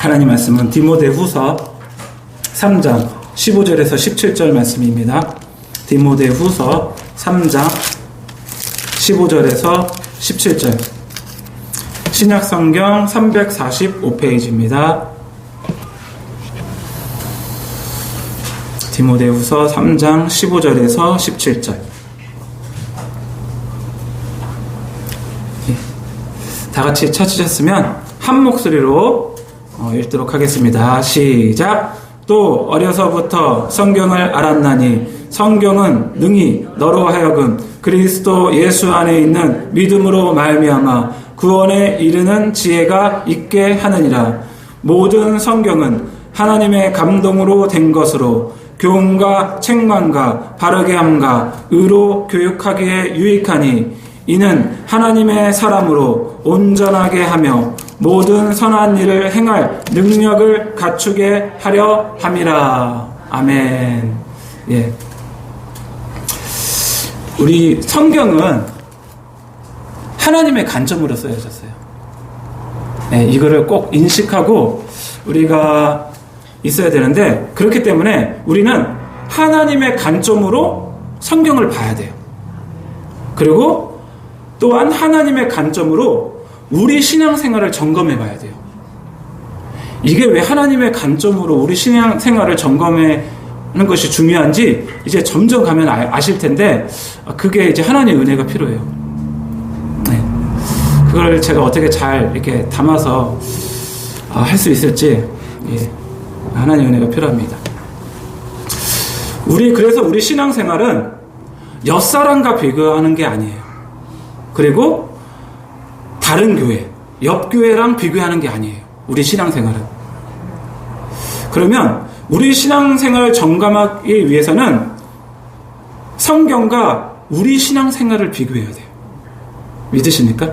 하나님 말씀은 디모데후서 3장 15절에서 17절 말씀입니다. 디모데후서 3장 15절에서 17절, 신약성경 345페이지입니다. 디모데후서 3장 15절에서 17절. 다 같이 찾으셨으면 한 목소리로 읽도록 하겠습니다. 시작. 또 어려서부터 성경을 알았나니 성경은 능히 너로 하여금 그리스도 예수 안에 있는 믿음으로 말미암아 구원에 이르는 지혜가 있게 하느니라. 모든 성경은 하나님의 감동으로 된 것으로 교훈과 책망과 바르게 함과 의로 교육하기에 유익하니 이는 하나님의 사람으로 온전하게 하며 모든 선한 일을 행할 능력을 갖추게 하려 함이라. 아멘. 예. 우리 성경은 하나님의 관점으로 쓰여졌어요. 네, 이거를 꼭 인식하고 우리가 있어야 되는데, 그렇기 때문에 우리는 하나님의 관점으로 성경을 봐야 돼요. 그리고 또한 하나님의 관점으로 우리 신앙생활을 점검해 봐야 돼요. 이게 왜 하나님의 관점으로 우리 신앙생활을 점검해 하는 것이 중요한지 이제 점점 가면 아실 텐데, 그게 이제 하나님의 은혜가 필요해요. 네. 그걸 제가 어떻게 잘 이렇게 담아서 할 수 있을지, 예. 하나님의 은혜가 필요합니다. 그래서 우리 신앙생활은 옆사람과 비교하는 게 아니에요. 그리고 다른 교회, 옆 교회랑 비교하는 게 아니에요. 우리 신앙생활은. 그러면 우리 신앙생활을 점검하기 위해서는 성경과 우리 신앙생활을 비교해야 돼요. 믿으십니까?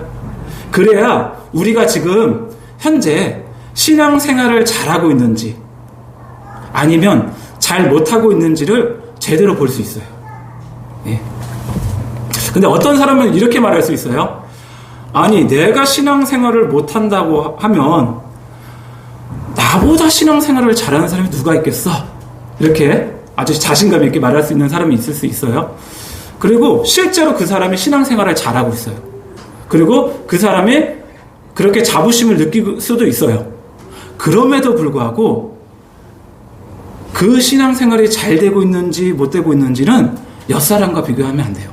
그래야 우리가 지금 현재 신앙생활을 잘하고 있는지 아니면 잘 못하고 있는지를 제대로 볼 수 있어요. 예. 근데 어떤 사람은 이렇게 말할 수 있어요. 아니, 내가 신앙생활을 못한다고 하면 나보다 신앙생활을 잘하는 사람이 누가 있겠어? 이렇게 아주 자신감 있게 말할 수 있는 사람이 있을 수 있어요. 그리고 실제로 그 사람이 신앙생활을 잘하고 있어요. 그리고 그 사람이 그렇게 자부심을 느낄 수도 있어요. 그럼에도 불구하고 그 신앙생활이 잘 되고 있는지 못 되고 있는지는 옆사람과 비교하면 안 돼요.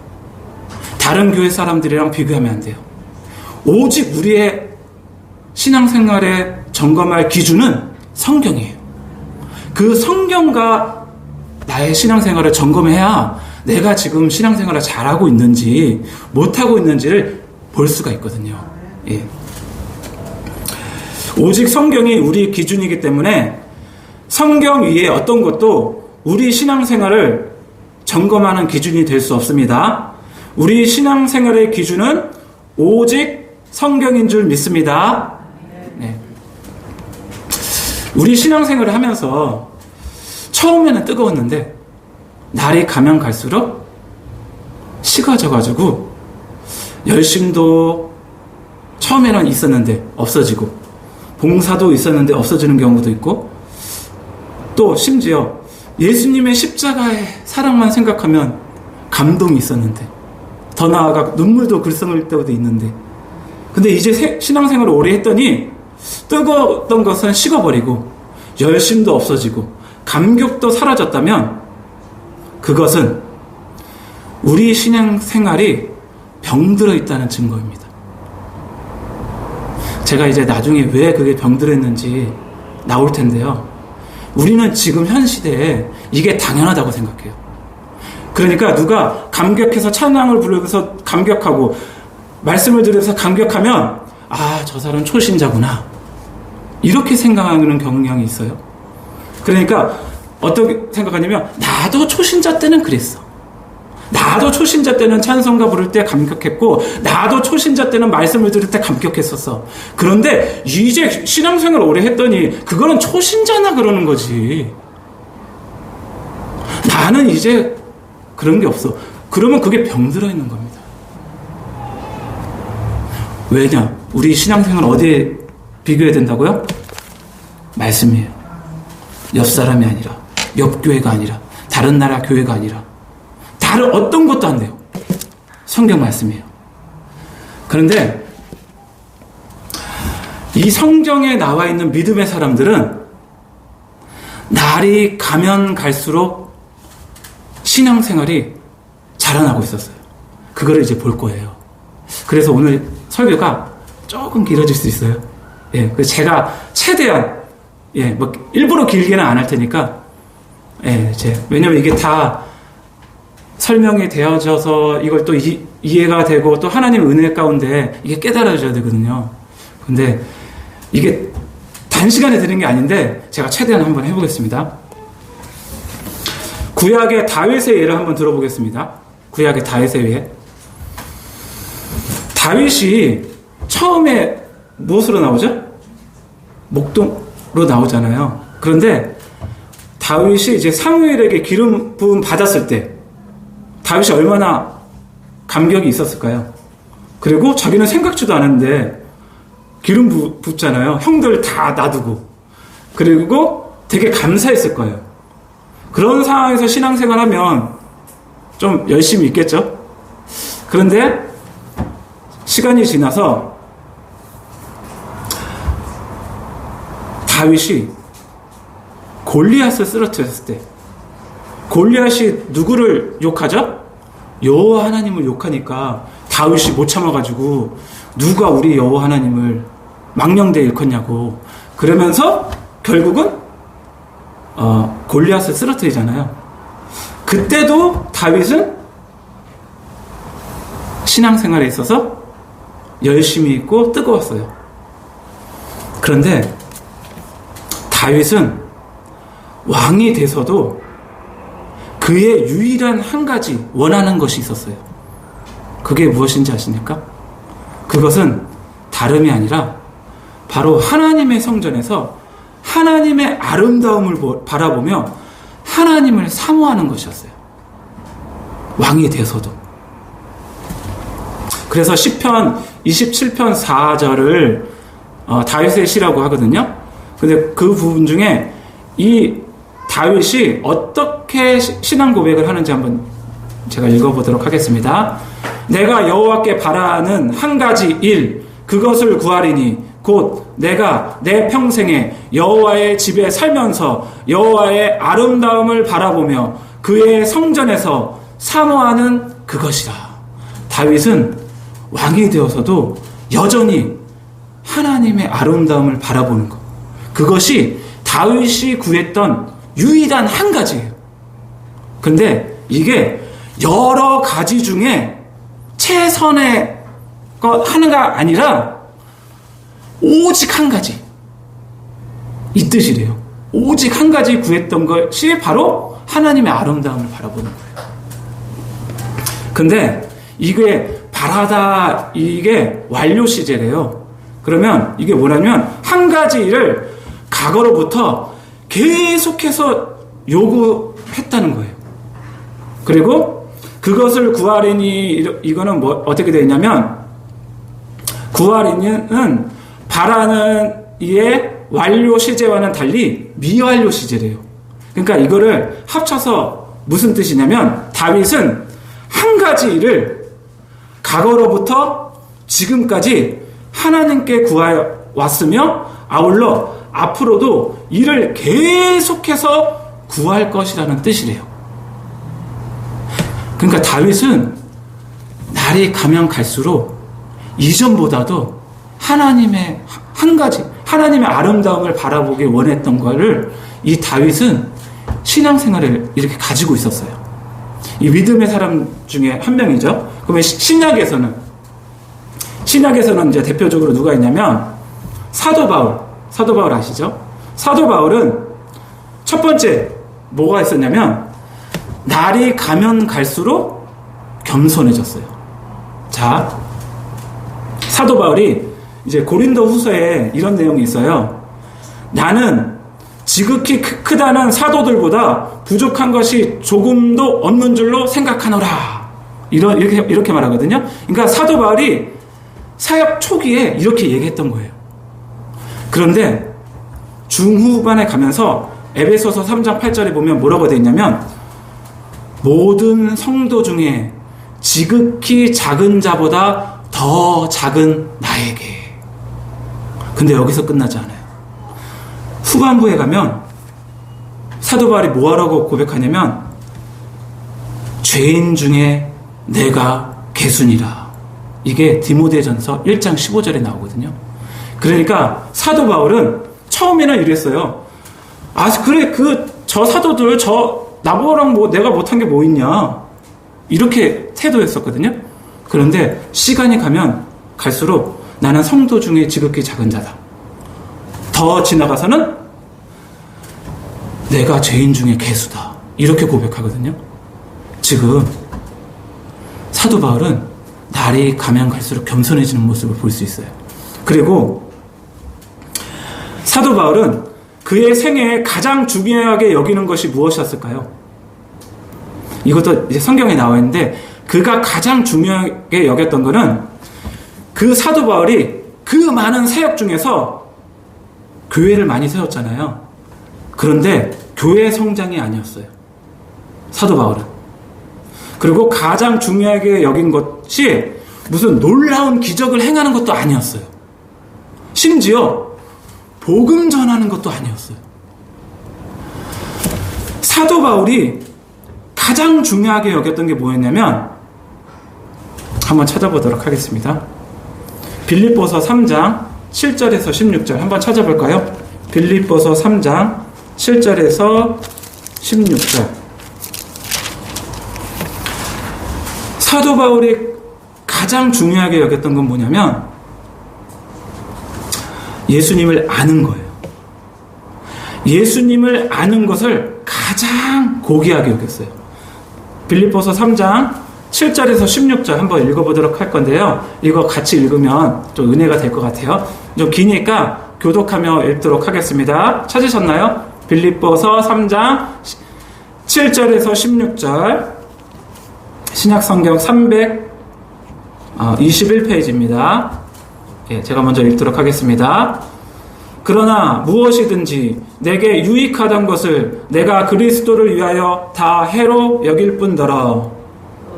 다른 교회 사람들이랑 비교하면 안 돼요. 오직 우리의 신앙생활에 점검할 기준은 성경이에요. 그 성경과 나의 신앙생활을 점검해야 내가 지금 신앙생활을 잘하고 있는지 못하고 있는지를 볼 수가 있거든요. 예. 오직 성경이 우리 기준이기 때문에 성경 위에 어떤 것도 우리 신앙생활을 점검하는 기준이 될 수 없습니다. 우리 신앙생활의 기준은 오직 성경인 줄 믿습니다. 네. 우리 신앙생활을 하면서 처음에는 뜨거웠는데 날이 가면 갈수록 식어져가지고 열심도 처음에는 있었는데 없어지고 봉사도 있었는데 없어지는 경우도 있고, 또 심지어 예수님의 십자가의 사랑만 생각하면 감동이 있었는데, 더 나아가 눈물도 글썽일 때도 있는데, 근데 이제 신앙생활을 오래 했더니 뜨거웠던 것은 식어버리고 열심도 없어지고 감격도 사라졌다면 그것은 우리 신앙생활이 병들어 있다는 증거입니다. 제가 이제 나중에 왜 그게 병들어 있는지 나올 텐데요. 우리는 지금 현 시대에 이게 당연하다고 생각해요. 그러니까 누가 감격해서 찬양을 부르면서 감격하고 말씀을 들으면서 감격하면 저 사람 초신자구나, 이렇게 생각하는 경향이 있어요. 그러니까 어떻게 생각하냐면, 나도 초신자 때는 그랬어. 나도 초신자 때는 찬송가 부를 때 감격했고, 나도 초신자 때는 말씀을 들을 때 감격했었어. 그런데 이제 신앙생활 오래 했더니 그거는 초신자나 그러는 거지. 나는 이제 그런 게 없어. 그러면 그게 병들어 있는 겁니다. 왜냐? 우리 신앙생활 어디에 비교해야 된다고요? 말씀이에요. 옆 사람이 아니라, 옆 교회가 아니라, 다른 나라 교회가 아니라, 다른 어떤 것도 안 돼요. 성경 말씀이에요. 그런데 이 성경에 나와 있는 믿음의 사람들은 날이 가면 갈수록 신앙생활이 자라나고 있었어요. 그거를 이제 볼 거예요. 그래서 오늘 설교가 조금 길어질 수 있어요. 예, 그래서 제가 최대한, 예, 뭐, 일부러 길게는 안 할 테니까, 예, 왜냐면 이게 다 설명이 되어져서 이걸 또 이해가 되고 또 하나님 은혜 가운데 이게 깨달아져야 되거든요. 근데 이게 단시간에 되는 게 아닌데 제가 최대한 한번 해보겠습니다. 구약의 다윗의 예를 한번 들어보겠습니다. 구약의 다윗의 예. 다윗이 처음에 무엇으로 나오죠? 목동으로 나오잖아요. 그런데 다윗이 이제 사무엘에게 기름 부음 받았을 때 다윗이 얼마나 감격이 있었을까요? 그리고 자기는 생각지도 않았는데 기름 붓잖아요. 형들 다 놔두고. 그리고 되게 감사했을 거예요. 그런 상황에서 신앙생활 하면 좀 열심히 있겠죠? 그런데 시간이 지나서 다윗이 골리앗을 쓰러뜨렸을 때 골리앗이 누구를 욕하죠? 여호와 하나님을 욕하니까 다윗이 못 참아가지고 누가 우리 여호와 하나님을 망령되이 일컫냐고 그러면서 결국은 골리앗을 쓰러뜨리잖아요. 그때도 다윗은 신앙생활에 있어서 열심히 있고 뜨거웠어요. 그런데 다윗은 왕이 돼서도 그의 유일한 한 가지 원하는 것이 있었어요. 그게 무엇인지 아십니까? 그것은 다름이 아니라 바로 하나님의 성전에서 하나님의 아름다움을 바라보며 하나님을 사모하는 것이었어요. 왕이 돼서도. 그래서 시편 27편 4절을 다윗의 시라고 하거든요. 근데 그 부분 중에 이 다윗이 어떻게 신앙 고백을 하는지 한번 제가 읽어보도록 하겠습니다. 내가 여호와께 바라는 한 가지 일 그것을 구하리니 곧 내가 내 평생에 여호와의 집에 살면서 여호와의 아름다움을 바라보며 그의 성전에서 사모하는 그것이라. 다윗은 왕이 되어서도 여전히 하나님의 아름다움을 바라보는 것. 그것이 다윗이 구했던 유일한 한 가지예요. 근데 이게 여러 가지 중에 최선의 것 하나가 아니라 오직 한 가지. 이 뜻이래요. 오직 한 가지 구했던 것이 바로 하나님의 아름다움을 바라보는 거예요. 근데 이게 바라다 이게 완료 시제래요. 그러면 이게 뭐냐면 한 가지 일을 과거로부터 계속해서 요구했다는 거예요. 그리고 그것을 구하리니 이거는 뭐 어떻게 되어 있냐면 구하리는 바라는 이의 완료 시제와는 달리 미완료 시제래요. 그러니까 이거를 합쳐서 무슨 뜻이냐면 다윗은 한 가지 일을 과거로부터 지금까지 하나님께 구하여 왔으며 아울러 앞으로도 이를 계속해서 구할 것이라는 뜻이래요. 그러니까 다윗은 날이 가면 갈수록 이전보다도 하나님의 한 가지, 하나님의 아름다움을 바라보기 원했던 것을 이 다윗은 신앙생활을 이렇게 가지고 있었어요. 이 믿음의 사람 중에 한 명이죠. 그러면 신약에서는 이제 대표적으로 누가 있냐면 사도 바울 아시죠? 사도 바울은 첫 번째 뭐가 있었냐면 날이 가면 갈수록 겸손해졌어요. 자, 사도 바울이 이제 고린도 후서에 이런 내용이 있어요. 나는 지극히 크다는 사도들보다 부족한 것이 조금도 없는 줄로 생각하노라. 이렇게 말하거든요. 그러니까 사도 바울이 사역 초기에 이렇게 얘기했던 거예요. 그런데 중후반에 가면서 에베소서 3장 8절에 보면 뭐라고 되어 있냐면 모든 성도 중에 지극히 작은 자보다 더 작은 나에게. 근데 여기서 끝나지 않아요. 후반부에 가면 사도 바울이 뭐하라고 고백하냐면 죄인 중에 내가 개순이라. 이게 디모데전서 1장 15절에 나오거든요. 그러니까 사도 바울은 처음에는 이랬어요. 아 그래 저 사도들 나보랑 뭐 내가 못한 게 뭐 있냐 이렇게 태도였었거든요. 그런데 시간이 가면 갈수록 나는 성도 중에 지극히 작은 자다. 더 지나가서는 내가 죄인 중에 개수다. 이렇게 고백하거든요. 지금 사도 바울은 날이 가면 갈수록 겸손해지는 모습을 볼 수 있어요. 그리고 사도 바울은 그의 생애에 가장 중요하게 여기는 것이 무엇이었을까요? 이것도 이제 성경에 나와 있는데 그가 가장 중요하게 여겼던 것은 그 사도 바울이 그 많은 사역 중에서 교회를 많이 세웠잖아요. 그런데 교회 성장이 아니었어요. 사도 바울은. 그리고 가장 중요하게 여긴 것이 무슨 놀라운 기적을 행하는 것도 아니었어요. 심지어 복음 전하는 것도 아니었어요. 사도 바울이 가장 중요하게 여겼던 게 뭐였냐면 한번 찾아보도록 하겠습니다. 빌립보서 3장 7절에서 16절 한번 찾아볼까요? 빌립보서 3장 7절에서 16절. 사도 바울이 가장 중요하게 여겼던 건 뭐냐면 예수님을 아는 거예요. 예수님을 아는 것을 가장 고귀하게 여겼어요. 빌립보서 3장 7절에서 16절 한번 읽어보도록 할 건데요. 이거 같이 읽으면 좀 은혜가 될 것 같아요. 좀 기니까 교독하며 읽도록 하겠습니다. 찾으셨나요? 빌립보서 3장 7절에서 16절 신약성경 321페이지입니다. 예, 제가 먼저 읽도록 하겠습니다. 그러나 무엇이든지 내게 유익하던 것을 내가 그리스도를 위하여 다 해로 여길 뿐더러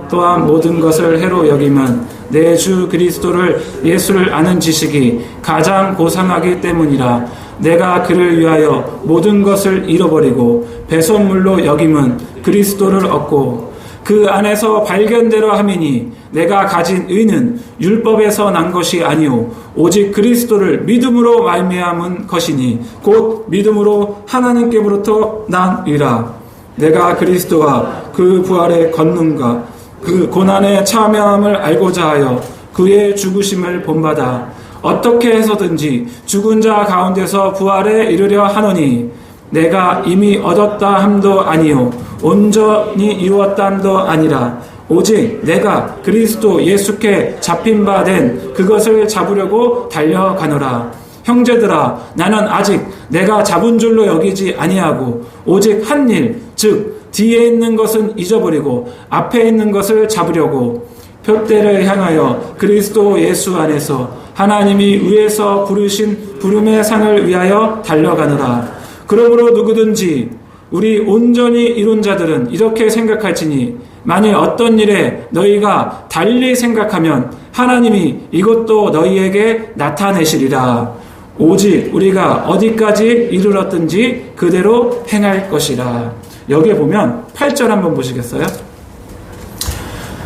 또한 모든 것을 해로 여김은 내 주 그리스도를 예수를 아는 지식이 가장 고상하기 때문이라. 내가 그를 위하여 모든 것을 잃어버리고 배설물로 여김은 그리스도를 얻고 그 안에서 발견되려 함이니 내가 가진 의는 율법에서 난 것이 아니오 오직 그리스도를 믿음으로 말미암은 것이니 곧 믿음으로 하나님께로부터 난 의라. 내가 그리스도와 그 부활의 권능과 그 고난의 참여함을 알고자 하여 그의 죽으심을 본받아 어떻게 해서든지 죽은 자 가운데서 부활에 이르려 하노니 내가 이미 얻었다 함도 아니요 온전히 이루었다 함도 아니라 오직 내가 그리스도 예수께 잡힌 바 된 그것을 잡으려고 달려가노라. 형제들아 나는 아직 내가 잡은 줄로 여기지 아니하고 오직 한 일 즉 뒤에 있는 것은 잊어버리고 앞에 있는 것을 잡으려고 표대를 향하여 그리스도 예수 안에서 하나님이 위에서 부르신 부름의 상을 위하여 달려가노라. 그러므로 누구든지 우리 온전히 이룬 자들은 이렇게 생각할지니 만일 어떤 일에 너희가 달리 생각하면 하나님이 이것도 너희에게 나타내시리라. 오직 우리가 어디까지 이르렀든지 그대로 행할 것이라. 여기에 보면 8절 한번 보시겠어요?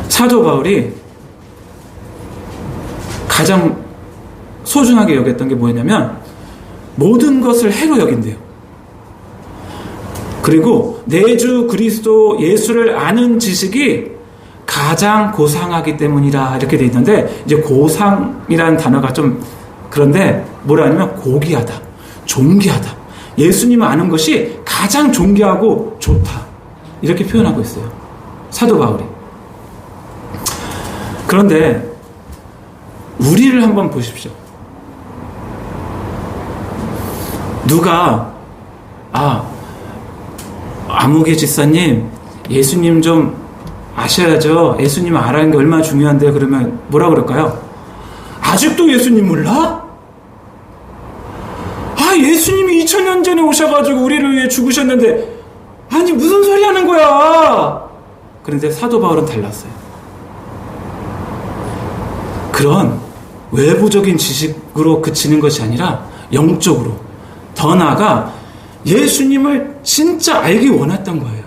사도 바울이 가장 소중하게 여겼던 게 뭐였냐면 모든 것을 해로 여긴대요. 그리고 내 주 그리스도 예수를 아는 지식이 가장 고상하기 때문이라 이렇게 돼 있는데 이제 고상이라는 단어가 좀 그런데 뭐라 하냐면 고귀하다, 존귀하다. 예수님을 아는 것이 가장 존귀하고 좋다. 이렇게 표현하고 있어요. 사도 바울이. 그런데 우리를 한번 보십시오. 누가 아무개 집사님 예수님 좀 아셔야죠. 예수님 알아야 하는 게 얼마나 중요한데 그러면 뭐라 그럴까요? 아직도 예수님 몰라? 예수님이 2000년 전에 오셔가지고 우리를 위해 죽으셨는데 아니 무슨 소리 하는 거야. 그런데 사도 바울은 달랐어요. 그런 외부적인 지식으로 그치는 것이 아니라 영적으로, 더 나아가 예수님을 진짜 알기 원했던 거예요.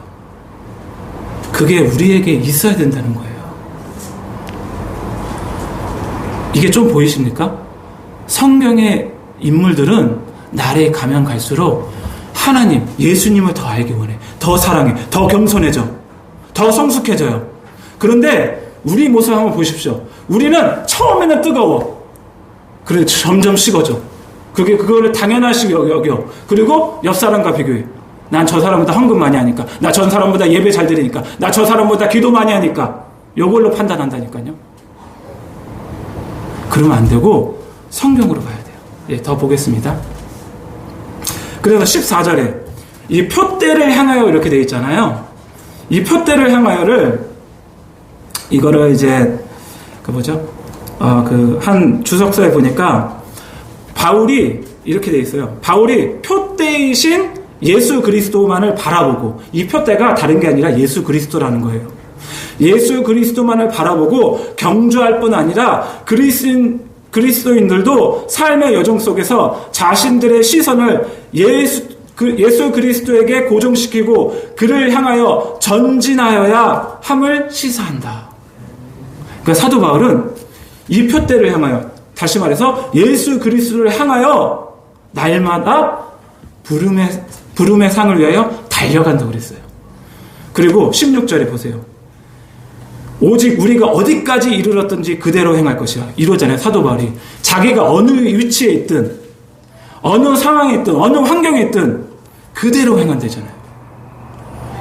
그게 우리에게 있어야 된다는 거예요. 이게 좀 보이십니까? 성경의 인물들은 날에 가면 갈수록 하나님, 예수님을 더 알기 원해. 더 사랑해. 더 겸손해져. 더 성숙해져요. 그런데 우리 모습 한번 보십시오. 우리는 처음에는 뜨거워. 그래 점점 식어져. 그거를 당연하시 여겨. 그리고 옆 사람과 비교해. 난 저 사람보다 헌금 많이 하니까. 나 저 사람보다 예배 잘 드리니까. 나 저 사람보다 기도 많이 하니까. 요걸로 판단한다니까요. 그러면 안 되고 성경으로 가야 돼요. 예, 더 보겠습니다. 그래서 14절에 이 표대를 향하여 이렇게 되어 있잖아요. 이 표대를 향하여를 이거를 이제 한 주석서에 보니까 바울이 이렇게 되어 있어요. 바울이 표대이신 예수 그리스도만을 바라보고, 이 표대가 다른 게 아니라 예수 그리스도라는 거예요. 예수 그리스도만을 바라보고 경주할 뿐 아니라 그리스도인들도 삶의 여정 속에서 자신들의 시선을 예수 그리스도에게 고정시키고 그를 향하여 전진하여야 함을 시사한다. 그러니까 사도 바울은 이 표대를 향하여, 다시 말해서 예수 그리스도를 향하여 날마다 부름의 상을 위하여 달려간다고 그랬어요. 그리고 16절에 보세요. 오직 우리가 어디까지 이르렀든지 그대로 행할 것이야. 이러잖아요, 사도 바울이. 자기가 어느 위치에 있든, 어느 상황에 있든, 어느 환경에 있든 그대로 행한다잖아요.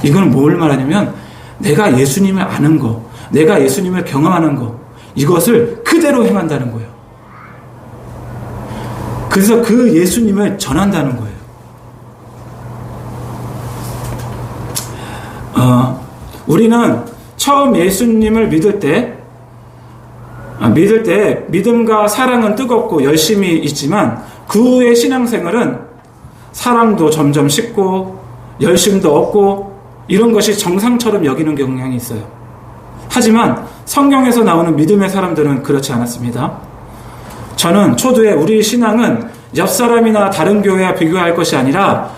이건 뭘 말하냐면 내가 예수님을 아는 거, 내가 예수님을 경험하는 거, 이것을 그대로 행한다는 거예요. 그래서 그 예수님을 전한다는 거예요. 우리는 처음 예수님을 믿을 때 믿음과 사랑은 뜨겁고 열심히 있지만 그 후의 신앙생활은 사랑도 점점 식고 열심도 없고 이런 것이 정상처럼 여기는 경향이 있어요. 하지만 성경에서 나오는 믿음의 사람들은 그렇지 않았습니다. 저는 초두에 우리의 신앙은 옆 사람이나 다른 교회와 비교할 것이 아니라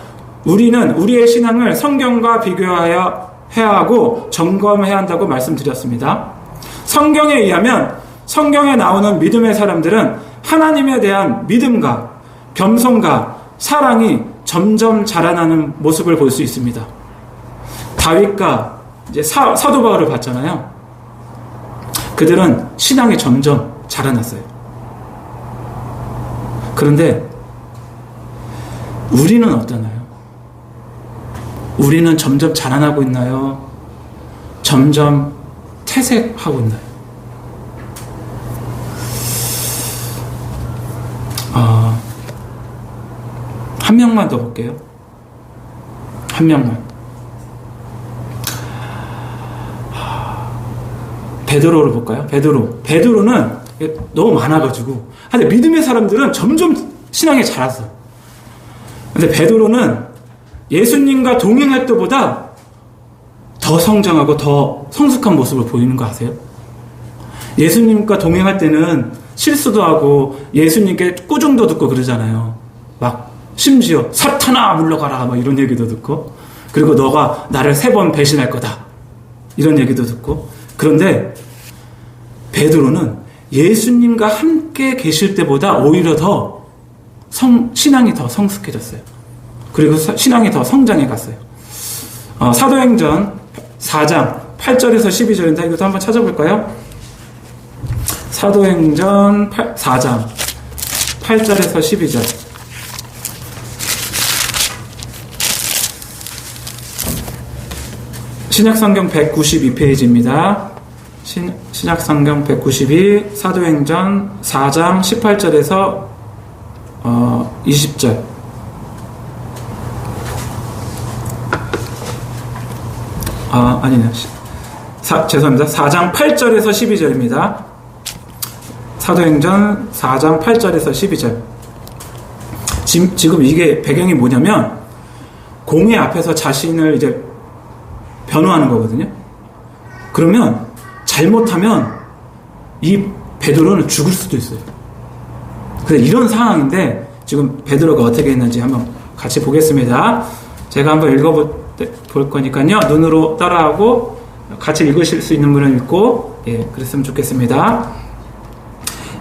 우리는 우리의 신앙을 성경과 비교해야 하고 점검해야 한다고 말씀드렸습니다. 성경에 의하면 성경에 나오는 믿음의 사람들은 하나님에 대한 믿음과 겸손과 사랑이 점점 자라나는 모습을 볼 수 있습니다. 다윗과 이제 사도 바울을 봤잖아요. 그들은 신앙이 점점 자라났어요. 그런데 우리는 어떠나요? 우리는 점점 자라나고 있나요? 점점 퇴색하고 있나요? 한 명만 더 볼게요. 한 명만. 베드로를 볼까요? 베드로는 너무 많아가지고. 근데 믿음의 사람들은 점점 신앙이 자랐어. 근데 베드로는 예수님과 동행할 때보다 더 성장하고 더 성숙한 모습을 보이는 거 아세요? 예수님과 동행할 때는 실수도 하고 예수님께 꾸중도 듣고 그러잖아요. 막 심지어 사탄아 물러가라 막 이런 얘기도 듣고, 그리고 너가 나를 3번 배신할 거다 이런 얘기도 듣고. 그런데 베드로는 예수님과 함께 계실 때보다 오히려 더 신앙이 더 성숙해졌어요. 그리고 신앙이 더 성장해 갔어요. 사도행전 4장 8절에서 12절인데 이것도 한번 찾아볼까요? 사도행전 4장 8절에서 12절. 신약성경 192페이지입니다. 신약성경 192, 사도행전 4장 18절에서 20절. 아니네. 죄송합니다. 4장 8절에서 12절입니다. 사도행전 4장 8절에서 12절. 지금 이게 배경이 뭐냐면 공의 앞에서 자신을 이제 변호하는 거거든요. 그러면 잘못하면 이 베드로는 죽을 수도 있어요. 그래서 이런 상황인데 지금 베드로가 어떻게 했는지 한번 같이 보겠습니다. 제가 한번 읽어볼 거니까요. 눈으로 따라하고 같이 읽으실 수 있는 분은 읽고 그랬으면 좋겠습니다.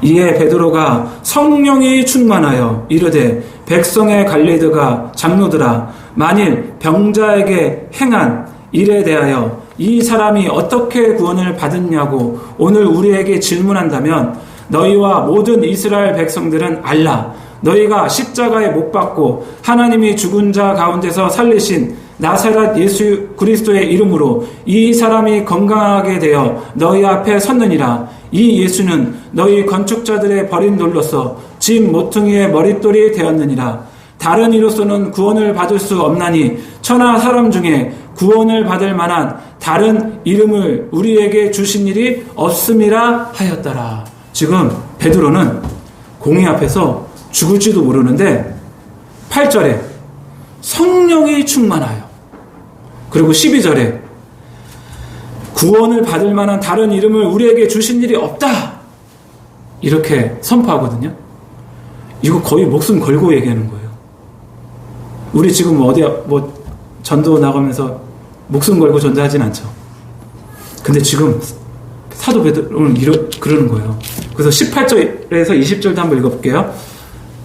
이에 베드로가 성령이 충만하여 이르되 백성의 관리들과 장로들아 만일 병자에게 행한 일에 대하여 이 사람이 어떻게 구원을 받았냐고 오늘 우리에게 질문한다면 너희와 모든 이스라엘 백성들은 알라. 너희가 십자가에 못 박고 하나님이 죽은 자 가운데서 살리신 나사렛 예수 그리스도의 이름으로 이 사람이 건강하게 되어 너희 앞에 섰느니라. 이 예수는 너희 건축자들의 버린 돌로서 집 모퉁이의 머릿돌이 되었느니라. 다른 이로서는 구원을 받을 수 없나니 천하 사람 중에 구원을 받을 만한 다른 이름을 우리에게 주신 일이 없음이라 하였더라. 지금 베드로는 공의 앞에서 죽을지도 모르는데 8절에 성령이 충만하여, 그리고 12절에 구원을 받을 만한 다른 이름을 우리에게 주신 일이 없다, 이렇게 선포하거든요. 이거 거의 목숨 걸고 얘기하는 거예요. 우리 지금 어디야 전도 나가면서 목숨 걸고 전도하진 않죠. 근데 지금 사도 베드로는 그러는 거예요. 그래서 18절에서 20절도 한번 읽어볼게요.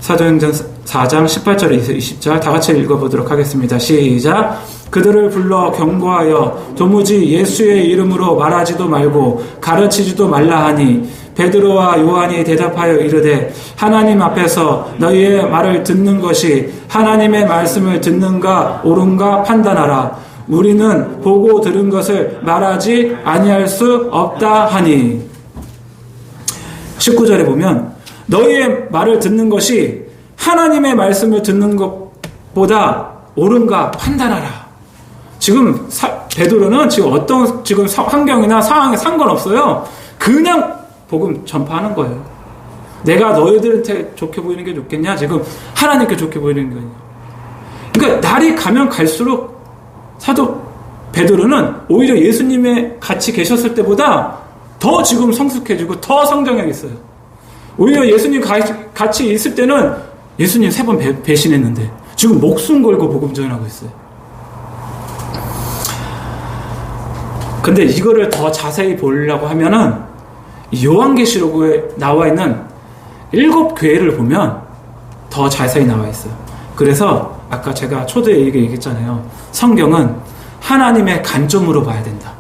사도행전 4장 18절에서 20절 다 같이 읽어보도록 하겠습니다. 시작. 그들을 불러 경고하여 도무지 예수의 이름으로 말하지도 말고 가르치지도 말라 하니 베드로와 요한이 대답하여 이르되 하나님 앞에서 너희의 말을 듣는 것이 하나님의 말씀을 듣는가 옳은가 판단하라. 우리는 보고 들은 것을 말하지 아니할 수 없다 하니. 19절에 보면 너희의 말을 듣는 것이 하나님의 말씀을 듣는 것보다 옳은가 판단하라. 지금 베드로는 지금 어떤 환경이나 상황에 상관없어요. 그냥 복음 전파하는 거예요. 내가 너희들한테 좋게 보이는 게 좋겠냐? 지금 하나님께 좋게 보이는 거냐? 그러니까 날이 가면 갈수록 사도 베드로는 오히려 예수님의 같이 계셨을 때보다 더 지금 성숙해지고 더 성장해 있어요. 오히려 예수님 같이 있을 때는 예수님 3번 배신했는데 지금 목숨 걸고 복음 전하고 있어요. 근데 이거를 더 자세히 보려고 하면은 요한계시록에 나와 있는 7교회를 보면 더 자세히 나와 있어요. 그래서 아까 제가 초대에 얘기했잖아요. 성경은 하나님의 관점으로 봐야 된다.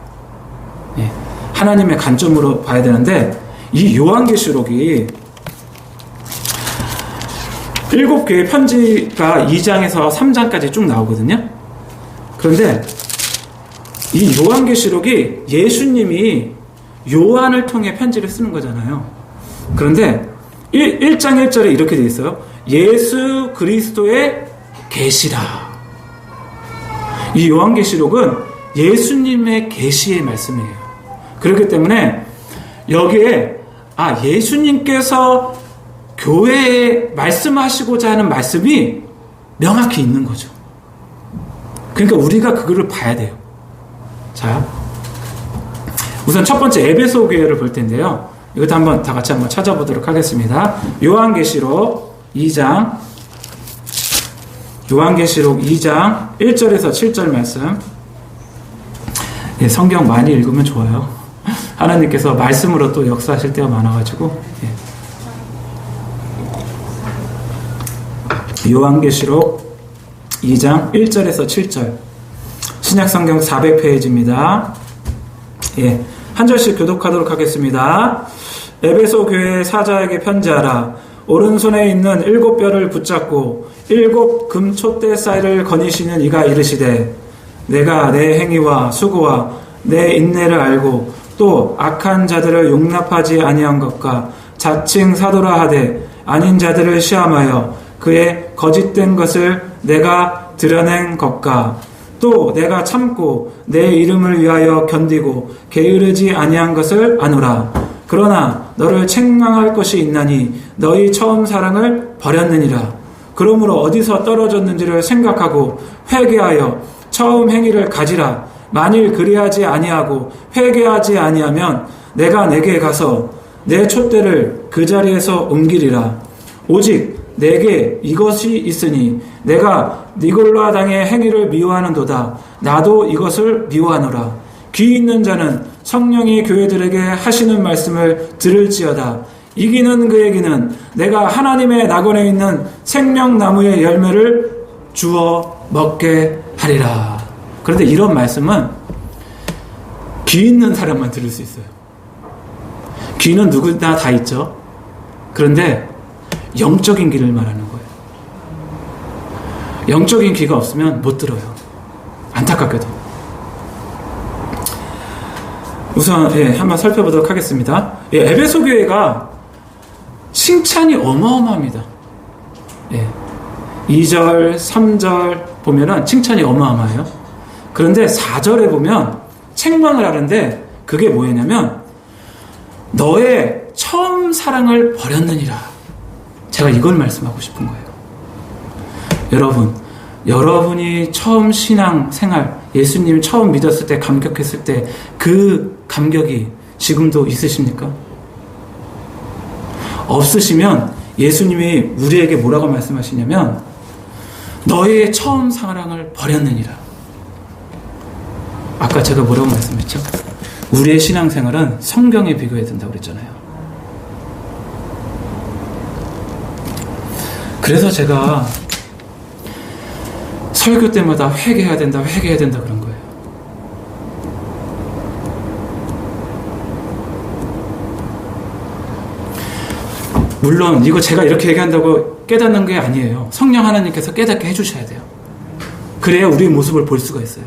하나님의 관점으로 봐야 되는데 이 요한계시록이 7교회 편지가 2장에서 3장까지 쭉 나오거든요. 그런데 이 요한계시록이 예수님이 요한을 통해 편지를 쓰는 거잖아요. 그런데 1장 1절에 이렇게 되어 있어요. 예수 그리스도의 계시라. 이 요한계시록은 예수님의 계시의 말씀이에요. 그렇기 때문에 여기에 예수님께서 교회에 말씀하시고자 하는 말씀이 명확히 있는 거죠. 그러니까 우리가 그거를 봐야 돼요. 자, 우선 첫 번째 에베소 교회를 볼 텐데요. 이것도 한번 다 같이 한번 찾아보도록 하겠습니다. 요한계시록 2장 1절에서 7절 말씀. 성경 많이 읽으면 좋아요. 하나님께서 말씀으로 또 역사하실 때가 많아가지고. 요한계시록 2장 1절에서 7절. 신약성경 400페이지입니다. 한 절씩 교독하도록 하겠습니다. 에베소 교회 사자에게 편지하라. 오른손에 있는 7뼈를 붙잡고 7 금촛대 사이를 거니시는 이가 이르시되 내가 내 행위와 수고와 내 인내를 알고 또 악한 자들을 용납하지 아니한 것과 자칭 사도라 하되 아닌 자들을 시험하여 그의 거짓된 것을 내가 드러낸 것과 또 내가 참고 내 이름을 위하여 견디고 게으르지 아니한 것을 아노라. 그러나 너를 책망할 것이 있나니 너희 처음 사랑을 버렸느니라. 그러므로 어디서 떨어졌는지를 생각하고 회개하여 처음 행위를 가지라. 만일 그리하지 아니하고 회개하지 아니하면 내가 내게 가서 내 촛대를 그 자리에서 옮기리라. 오직 내게 이것이 있으니 내가 니골라 당의 행위를 미워하는도다. 나도 이것을 미워하노라. 귀 있는 자는 성령이 교회들에게 하시는 말씀을 들을지어다. 이기는 그에게는 내가 하나님의 낙원에 있는 생명나무의 열매를 주어 먹게 하리라. 그런데 이런 말씀은 귀 있는 사람만 들을 수 있어요. 귀는 누구나 다 있죠. 그런데 영적인 귀를 말하는 거예요. 영적인 귀가 없으면 못 들어요. 안타깝게도. 우선 한번 살펴보도록 하겠습니다. 에베소 교회가 칭찬이 어마어마합니다. 2절, 3절 보면은 칭찬이 어마어마해요. 그런데 4절에 보면 책망을 하는데 그게 뭐냐면 너의 처음 사랑을 버렸느니라. 제가 이걸 말씀하고 싶은 거예요. 여러분이 처음 신앙 생활, 예수님 처음 믿었을 때 감격했을 때 그 감격이 지금도 있으십니까? 없으시면 예수님이 우리에게 뭐라고 말씀하시냐면 너의 처음 사랑을 버렸느니라. 아까 제가 뭐라고 말씀했죠? 우리의 신앙생활은 성경에 비교해야 된다고 그랬잖아요. 그래서 제가 설교 때마다 회개해야 된다 그런 거예요. 물론 이거 제가 이렇게 얘기한다고 깨닫는 게 아니에요. 성령 하나님께서 깨닫게 해주셔야 돼요. 그래야 우리의 모습을 볼 수가 있어요.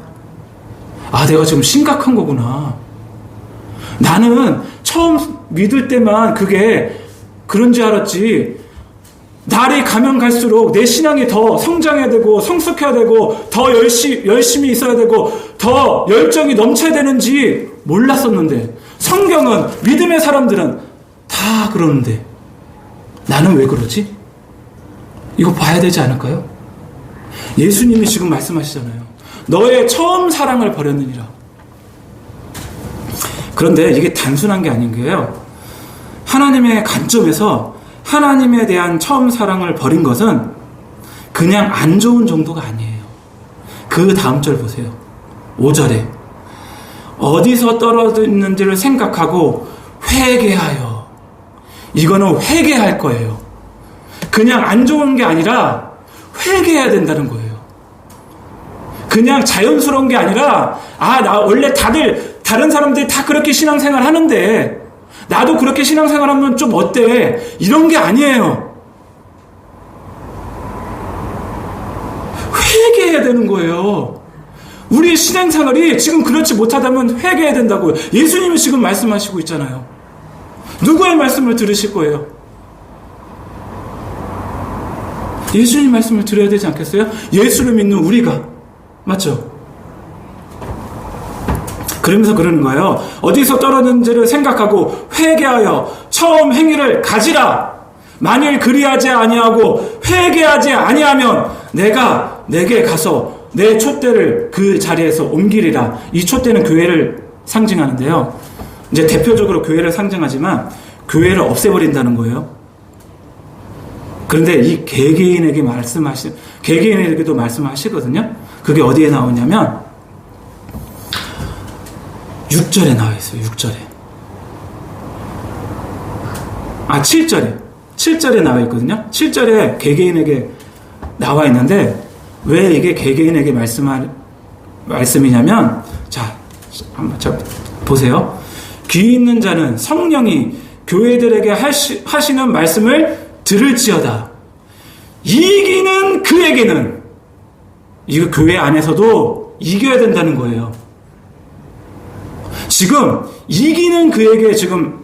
아, 내가 지금 심각한 거구나. 나는 처음 믿을 때만 그게 그런 줄 알았지. 날이 가면 갈수록 내 신앙이 더 성장해야 되고 성숙해야 되고 더 열심히 있어야 되고 더 열정이 넘쳐야 되는지 몰랐었는데, 성경은 믿음의 사람들은 다 그러는데 나는 왜 그러지? 이거 봐야 되지 않을까요? 예수님이 지금 말씀하시잖아요. 너의 처음 사랑을 버렸느니라. 그런데 이게 단순한 게 아닌 게요. 하나님의 관점에서 하나님에 대한 처음 사랑을 버린 것은 그냥 안 좋은 정도가 아니에요. 그 다음 절 보세요. 5절에 어디서 떨어졌는지를 생각하고 회개하여. 이거는 회개할 거예요. 그냥 안 좋은 게 아니라 회개해야 된다는 거예요. 그냥 자연스러운 게 아니라 나 원래 다른 사람들이 다 그렇게 신앙생활 하는데 나도 그렇게 신앙생활 하면 좀 어때? 이런 게 아니에요. 회개해야 되는 거예요. 우리 신앙생활이 지금 그렇지 못하다면 회개해야 된다고요. 예수님이 지금 말씀하시고 있잖아요. 누구의 말씀을 들으실 거예요? 예수님 말씀을 들어야 되지 않겠어요? 예수를 믿는 우리가. 맞죠? 그러면서 그러는 거예요. 어디서 떨어졌는지를 생각하고 회개하여 처음 행위를 가지라. 만일 그리하지 아니하고 회개하지 아니하면 내가 내게 가서 내 촛대를 그 자리에서 옮기리라. 이 촛대는 교회를 상징하는데요. 이제 대표적으로 교회를 상징하지만 교회를 없애버린다는 거예요. 그런데 이 개개인에게도 말씀하시거든요. 그게 어디에 나오냐면 6절에 나와 있어요. 6절에. 7절에 나와 있거든요. 7절에 개개인에게 나와 있는데 왜 이게 개개인에게 말씀이냐면, 한번 보세요. 귀 있는 자는 성령이 교회들에게 하시는 말씀을 들을지어다. 이기는 그에게는, 이거 교회 안에서도 이겨야 된다는 거예요. 지금 이기는 그에게 지금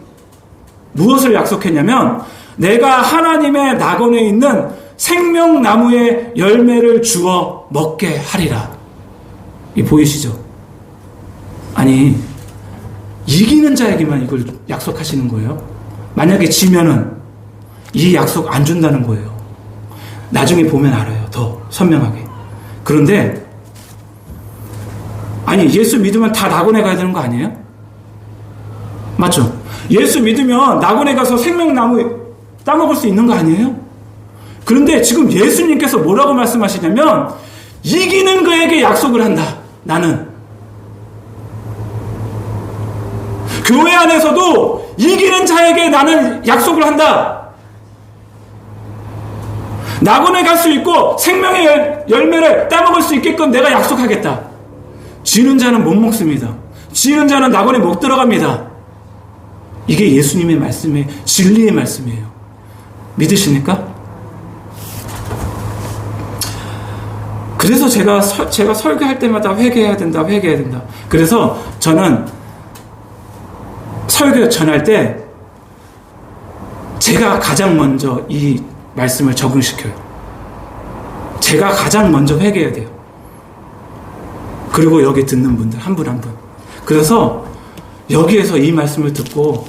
무엇을 약속했냐면 내가 하나님의 낙원에 있는 생명나무의 열매를 주어 먹게 하리라. 이 보이시죠? 아니, 이기는 자에게만 이걸 약속하시는 거예요. 만약에 지면은 이 약속 안 준다는 거예요. 나중에 보면 알아요. 더 선명하게. 그런데 아니 예수 믿으면 다 낙원에 가야 되는 거 아니에요? 맞죠? 예수 믿으면 낙원에 가서 생명나무 따먹을 수 있는 거 아니에요? 그런데 지금 예수님께서 뭐라고 말씀하시냐면 이기는 그에게 약속을 한다. 나는 교회 안에서도 이기는 자에게 나는 약속을 한다. 낙원에 갈 수 있고 생명의 열매를 따먹을 수 있게끔 내가 약속하겠다. 지는 자는 못 먹습니다. 지는 자는 낙원에 못 들어갑니다. 이게 예수님의 말씀의 진리의 말씀이에요. 믿으십니까? 그래서 제가 설교할 때마다 회개해야 된다. 그래서 저는 설교 전할 때 제가 가장 먼저 이 말씀을 적응시켜요. 제가 가장 먼저 회개해야 돼요. 그리고 여기 듣는 분들 한 분 한 분. 그래서 여기에서 이 말씀을 듣고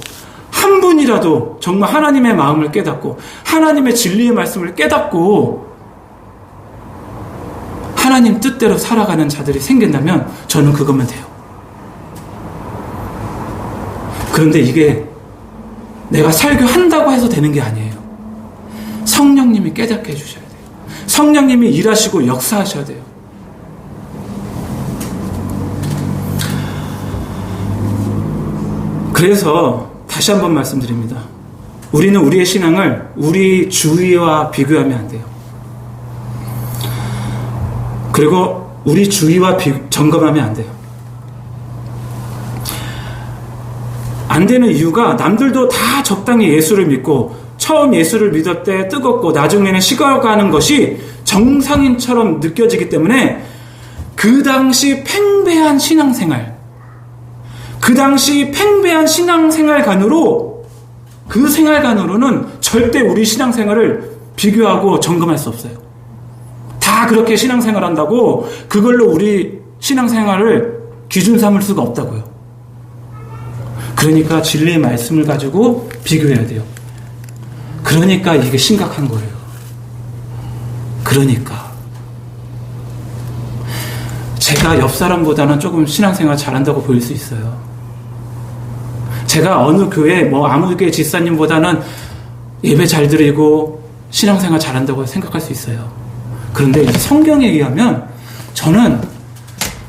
한 분이라도 정말 하나님의 마음을 깨닫고 하나님의 진리의 말씀을 깨닫고 하나님 뜻대로 살아가는 자들이 생긴다면 저는 그것만 돼요. 그런데 이게 내가 설교한다고 해서 되는 게 아니에요. 성령님이 깨닫게 해주셔야 돼요. 성령님이 일하시고 역사하셔야 돼요. 그래서 다시 한번 말씀드립니다. 우리는 우리의 신앙을 우리 주위와 비교하면 안 돼요. 그리고 우리 주위와 점검하면 안 돼요. 안 되는 이유가 남들도 다 적당히 예수를 믿고 처음 예수를 믿을 때 뜨겁고 나중에는 식어가는 것이 정상인처럼 느껴지기 때문에 그 당시 팽배한 신앙생활, 그 당시 팽배한 신앙생활관으로 그 생활관으로는 절대 우리 신앙생활을 비교하고 점검할 수 없어요. 다 그렇게 신앙생활한다고 그걸로 우리 신앙생활을 기준 삼을 수가 없다고요. 그러니까 진리의 말씀을 가지고 비교해야 돼요. 그러니까 이게 심각한 거예요. 그러니까 제가 옆 사람보다는 조금 신앙생활 잘한다고 보일 수 있어요. 제가 어느 교회 아무 교회 집사님보다는 예배 잘 드리고 신앙생활 잘한다고 생각할 수 있어요. 그런데 이 성경에 의하면 저는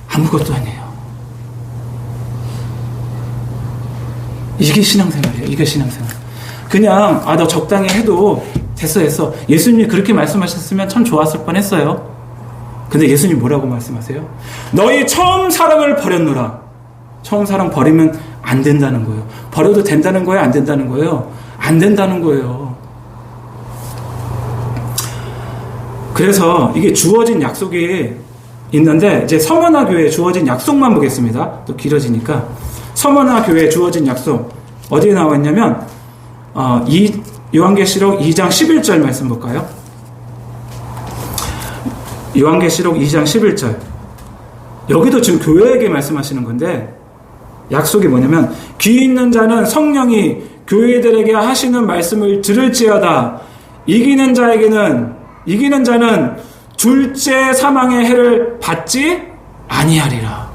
아무것도 아니에요. 이게 신앙생활이에요. 이게 신앙생활. 그냥 너 적당히 해도 됐어. 예수님이 그렇게 말씀하셨으면 참 좋았을 뻔했어요. 근데 예수님 뭐라고 말씀하세요? 너희 처음 사랑을 버렸노라. 처음 사랑 버리면 안 된다는 거예요. 버려도 된다는 거예요? 안 된다는 거예요? 안 된다는 거예요. 그래서 이게 주어진 약속이 있는데 이제 서머나 교회에 주어진 약속만 보겠습니다. 또 길어지니까. 서머나 교회에 주어진 약속 어디에 나와 있냐면 요한계시록 2장 11절 말씀 볼까요? 요한계시록 2장 11절. 여기도 지금 교회에게 말씀하시는 건데 약속이 뭐냐면 귀 있는 자는 성령이 교회들에게 하시는 말씀을 들을지어다. 이기는 자는 둘째 사망의 해를 받지 아니하리라.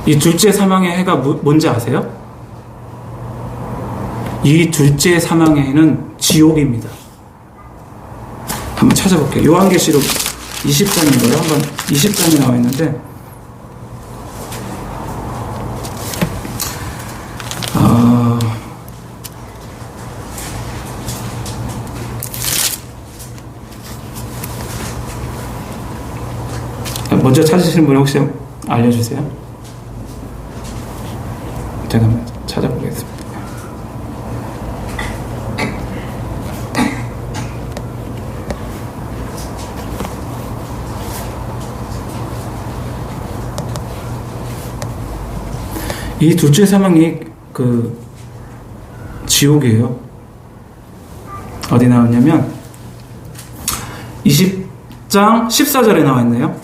이 둘째 사망의 해가 뭔지 아세요? 이 둘째 사망의 해는 지옥입니다. 한번 찾아볼게요. 요한계시록 20장인가요? 한번 20장이 나와 있는데 먼저 찾으시는 분 혹시 알려주세요. 제가 한번 찾아보겠습니다. 이 둘째 사망이 지옥이에요. 어디 나왔냐면 20장 14절에 나와 있네요.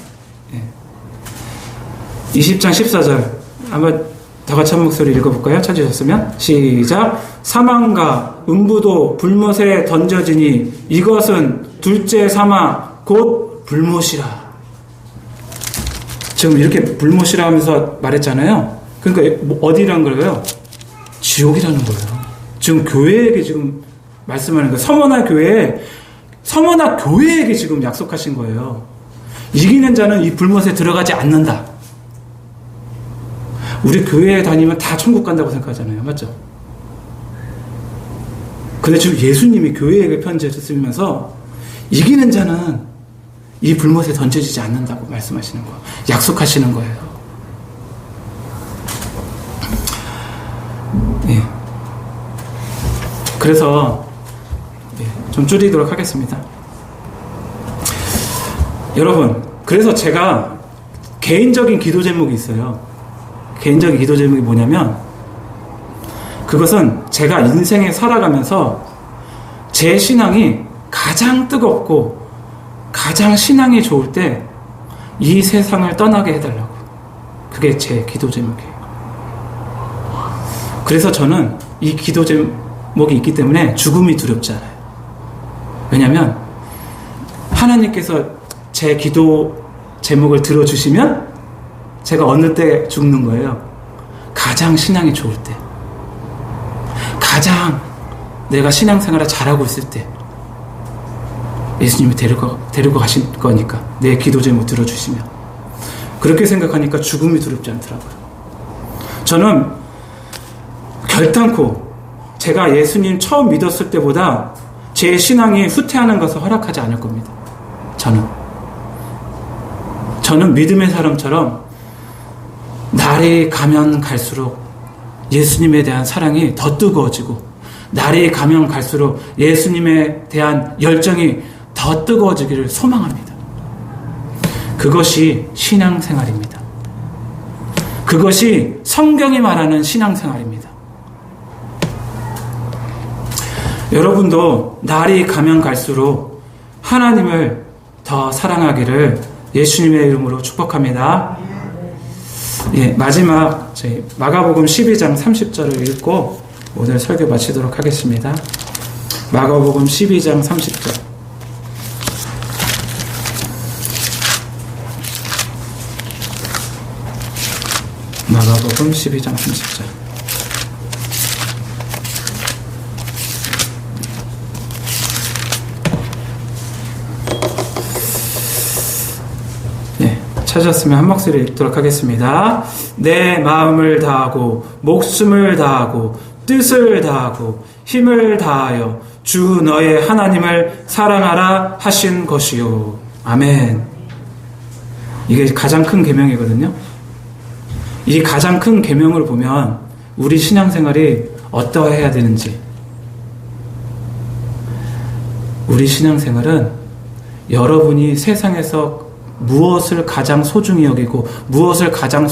20장 14절 한번 다 같이 한 목소리 읽어볼까요? 찾으셨으면 시작. 사망과 음부도 불못에 던져지니 이것은 둘째 사망 곧 불못이라. 지금 이렇게 불못이라 하면서 말했잖아요. 그러니까 어디라는 거예요? 지옥이라는 거예요. 지금 교회에게 지금 말씀하는 거예요. 서머나 교회에게 지금 약속하신 거예요. 이기는 자는 이 불못에 들어가지 않는다. 우리 교회에 다니면 다 천국 간다고 생각하잖아요. 맞죠? 근데 지금 예수님이 교회에게 편지를 쓰면서 이기는 자는 이 불못에 던져지지 않는다고 말씀하시는 거예요. 약속하시는 거예요. 예. 그래서 좀 줄이도록 하겠습니다. 여러분, 그래서 제가 개인적인 기도 제목이 있어요. 개인적인 기도 제목이 뭐냐면, 그것은 제가 인생에 살아가면서 제 신앙이 가장 뜨겁고 가장 신앙이 좋을 때 이 세상을 떠나게 해달라고. 그게 제 기도 제목이에요. 그래서 저는 이 기도 제목이 있기 때문에 죽음이 두렵지 않아요. 왜냐하면 하나님께서 제 기도 제목을 들어주시면 제가 어느 때 죽는 거예요? 가장 신앙이 좋을 때, 가장 내가 신앙생활을 잘하고 있을 때 예수님이 데리고 가실 거니까, 내 기도 제목 들어주시면. 그렇게 생각하니까 죽음이 두렵지 않더라고요. 저는 결단코 제가 예수님 처음 믿었을 때보다 제 신앙이 후퇴하는 것을 허락하지 않을 겁니다. 저는 믿음의 사람처럼 날이 가면 갈수록 예수님에 대한 사랑이 더 뜨거워지고, 날이 가면 갈수록 예수님에 대한 열정이 더 뜨거워지기를 소망합니다. 그것이 신앙생활입니다. 그것이 성경이 말하는 신앙생활입니다. 여러분도 날이 가면 갈수록 하나님을 더 사랑하기를 예수님의 이름으로 축복합니다. 예, 마지막 저희 마가복음 12장 30절을 읽고 오늘 설교 마치도록 하겠습니다. 마가복음 12장 30절. 마가복음 12장 30절. 네, 찾았으면 한 목소리 읽도록 하겠습니다. 내 마음을 다하고 목숨을 다하고 뜻을 다하고 힘을 다하여 주 너의 하나님을 사랑하라 하신 것이요. 아멘. 이게 가장 큰 계명이거든요. 이 가장 큰 계명을 보면 우리 신앙생활이 어떠해야 되는지, 우리 신앙생활은 여러분이 세상에서 무엇을 가장 소중히 여기고 무엇을 가장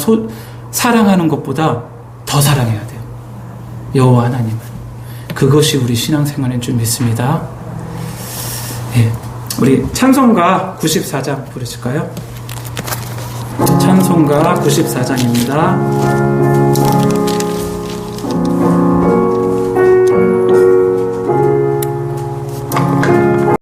사랑하는 것보다 더 사랑해야 돼요. 여호와 하나님을. 그것이 우리 신앙생활인 줄 믿습니다. 예, 우리 찬송가 94장 부르실까요? 찬송가 94장입니다.